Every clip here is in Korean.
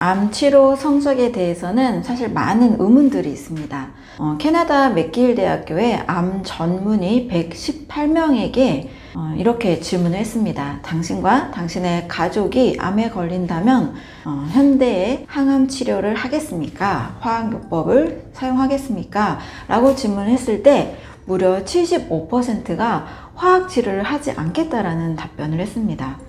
암 치료 성적에 대해서는 사실 많은 의문들이 있습니다. 캐나다 맥길 대학교의 암 전문의 118명에게 이렇게 질문을 했습니다. 당신과 당신의 가족이 암에 걸린다면 현대의 항암 치료를 하겠습니까? 화학요법을 사용하겠습니까? 라고 질문을 했을 때 무려 75%가 화학 치료를 하지 않겠다라는 답변을 했습니다.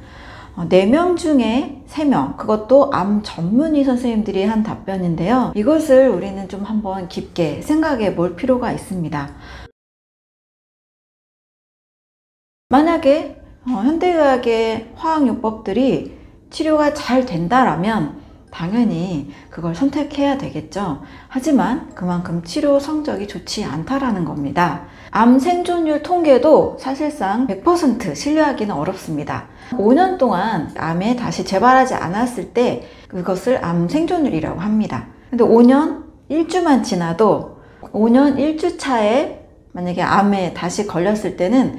4명 중에 3명, 그것도 암 전문의 선생님들이 한 답변인데요. 이것을 우리는 좀 한번 깊게 생각해 볼 필요가 있습니다. 만약에 현대의학의 화학요법들이 치료가 잘 된다라면 당연히 그걸 선택해야 되겠죠. 하지만 그만큼 치료 성적이 좋지 않다라는 겁니다. 암 생존율 통계도 사실상 100% 신뢰하기는 어렵습니다. 5년 동안 암에 다시 재발하지 않았을 때 그것을 암 생존율이라고 합니다. 근데 5년 1주만 지나도 5년 1주 차에 만약에 암에 다시 걸렸을 때는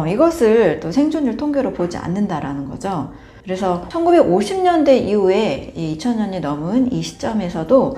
이것을 또 생존율 통계로 보지 않는다라는 거죠. 그래서 1950년대 이후에 2000년이 넘은 이 시점에서도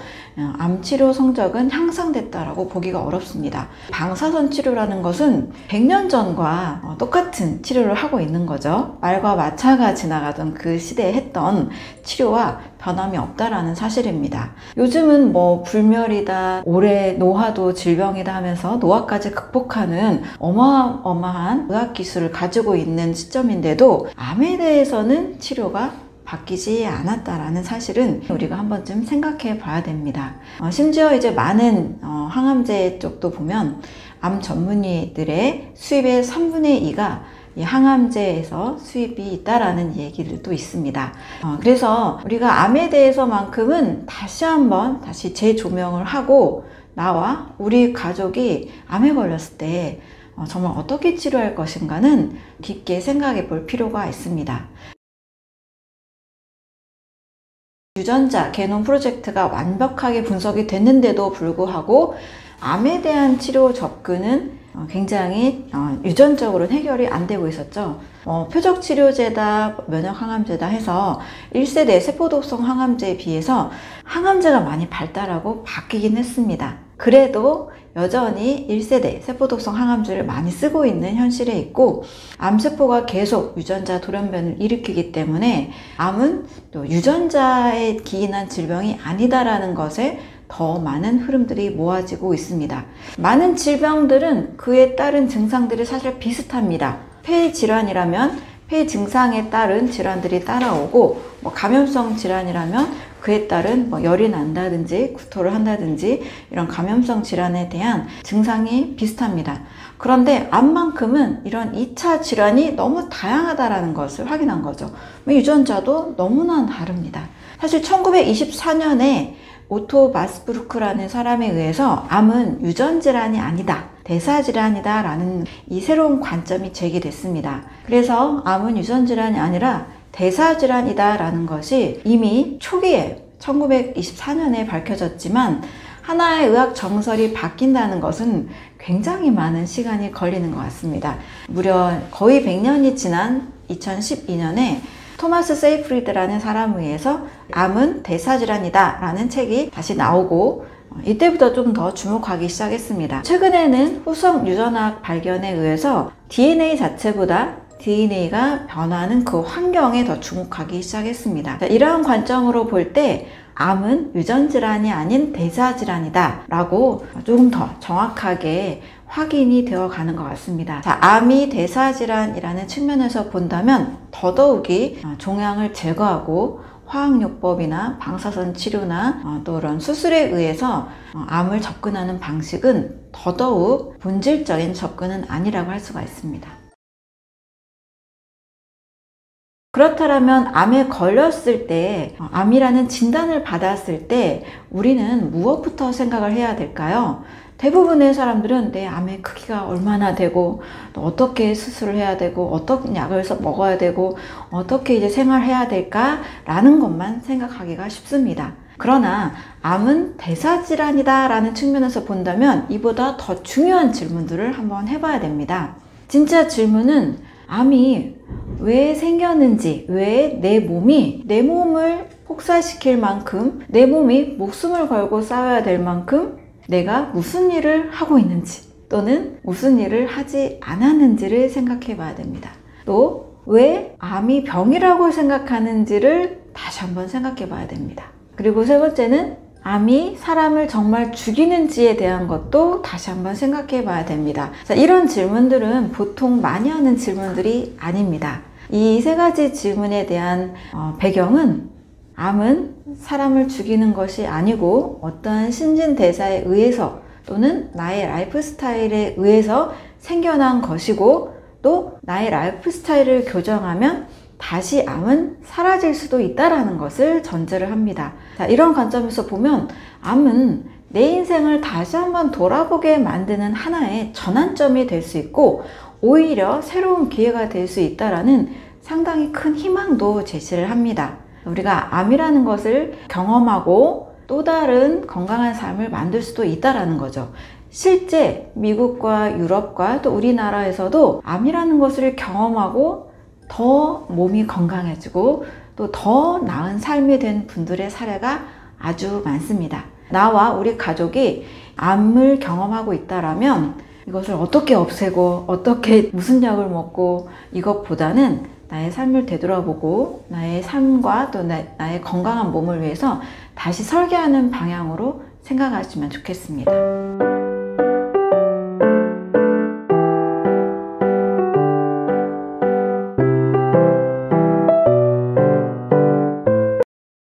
암 치료 성적은 향상됐다라고 보기가 어렵습니다. 방사선 치료라는 것은 100년 전과 똑같은 치료를 하고 있는 거죠. 말과 마차가 지나가던 그 시대에 했던 치료와 변함이 없다라는 사실입니다. 요즘은 불멸이다, 올해 노화도 질병이다 하면서 노화까지 극복하는 어마어마한 의학기술을 가지고 있는 시점인데도 암에 대해서는 치료가 바뀌지 않았다라는 사실은 우리가 한 번쯤 생각해 봐야 됩니다. 심지어 이제 많은 항암제 쪽도 보면 암 전문의들의 수입의 3분의 2가 이 항암제에서 수입이 있다라는 얘기들도 있습니다. 그래서 우리가 암에 대해서만큼은 다시 재조명을 하고 나와 우리 가족이 암에 걸렸을 때 정말 어떻게 치료할 것인가는 깊게 생각해 볼 필요가 있습니다. 유전자 게놈 프로젝트가 완벽하게 분석이 됐는데도 불구하고 암에 대한 치료 접근은 굉장히 유전적으로는 해결이 안 되고 있었죠. 표적 치료제다, 면역 항암제다 해서 1세대 세포독성 항암제에 비해서 항암제가 많이 발달하고 바뀌긴 했습니다. 그래도 여전히 1세대 세포독성 항암제를 많이 쓰고 있는 현실에 있고 암세포가 계속 유전자 돌연변을 일으키기 때문에 암은 또 유전자에 기인한 질병이 아니다라는 것에 더 많은 흐름들이 모아지고 있습니다. 많은 질병들은 그에 따른 증상들이 사실 비슷합니다. 폐 질환이라면 폐 증상에 따른 질환들이 따라오고 감염성 질환이라면 그에 따른 열이 난다든지 구토를 한다든지 이런 감염성 질환에 대한 증상이 비슷합니다. 그런데 암만큼은 이런 2차 질환이 너무 다양하다는 것을 확인한 거죠. 유전자도 너무나 다릅니다. 사실 1924년에 오토 바스부르크라는 사람에 의해서 암은 유전질환이 아니다, 대사질환이다 라는 이 새로운 관점이 제기됐습니다. 그래서 암은 유전질환이 아니라 대사질환이다 라는 것이 이미 초기에 1924년에 밝혀졌지만 하나의 의학 정설이 바뀐다는 것은 굉장히 많은 시간이 걸리는 것 같습니다. 무려 거의 100년이 지난 2012년에 토마스 세이프리드라는 사람에 의해서 암은 대사질환이다 라는 책이 다시 나오고 이때부터 좀 더 주목하기 시작했습니다. 최근에는 후속 유전학 발견에 의해서 DNA 자체보다 DNA가 변하는 그 환경에 더 주목하기 시작했습니다. 이러한 관점으로 볼 때 암은 유전질환이 아닌 대사질환이다 라고 조금 더 정확하게 확인이 되어 가는 것 같습니다. 암이 대사질환이라는 측면에서 본다면 더더욱이 종양을 제거하고 화학요법이나 방사선 치료나 또 이런 수술에 의해서 암을 접근하는 방식은 더더욱 본질적인 접근은 아니라고 할 수가 있습니다. 그렇다면 암에 걸렸을 때, 암이라는 진단을 받았을 때 우리는 무엇부터 생각을 해야 될까요? 대부분의 사람들은 내 암의 크기가 얼마나 되고 또 어떻게 수술을 해야 되고 어떤 약을 먹어야 되고 어떻게 이제 생활해야 될까 라는 것만 생각하기가 쉽습니다. 그러나 암은 대사질환이다 라는 측면에서 본다면 이보다 더 중요한 질문들을 한번 해봐야 됩니다. 진짜 질문은 암이 왜 생겼는지, 왜 내 몸을 혹사시킬 만큼 내 몸이 목숨을 걸고 싸워야 될 만큼 내가 무슨 일을 하고 있는지 또는 무슨 일을 하지 않았는지를 생각해 봐야 됩니다. 또 왜 암이 병이라고 생각하는지를 다시 한번 생각해 봐야 됩니다. 그리고 세 번째는 암이 사람을 정말 죽이는지에 대한 것도 다시 한번 생각해 봐야 됩니다. 자, 이런 질문들은 보통 많이 하는 질문들이 아닙니다. 이 세 가지 질문에 대한 배경은 암은 사람을 죽이는 것이 아니고 어떠한 신진대사에 의해서 또는 나의 라이프 스타일에 의해서 생겨난 것이고 또 나의 라이프 스타일을 교정하면 다시 암은 사라질 수도 있다는 것을 전제를 합니다. 자, 이런 관점에서 보면 암은 내 인생을 다시 한번 돌아보게 만드는 하나의 전환점이 될 수 있고 오히려 새로운 기회가 될 수 있다는 상당히 큰 희망도 제시를 합니다. 우리가 암이라는 것을 경험하고 또 다른 건강한 삶을 만들 수도 있다는 거죠. 실제 미국과 유럽과 또 우리나라에서도 암이라는 것을 경험하고 더 몸이 건강해지고 또 더 나은 삶이 된 분들의 사례가 아주 많습니다. 나와 우리 가족이 암을 경험하고 있다라면 이것을 어떻게 없애고 어떻게 무슨 약을 먹고 이것보다는 나의 삶을 되돌아보고 나의 삶과 또 나의 건강한 몸을 위해서 다시 설계하는 방향으로 생각하시면 좋겠습니다.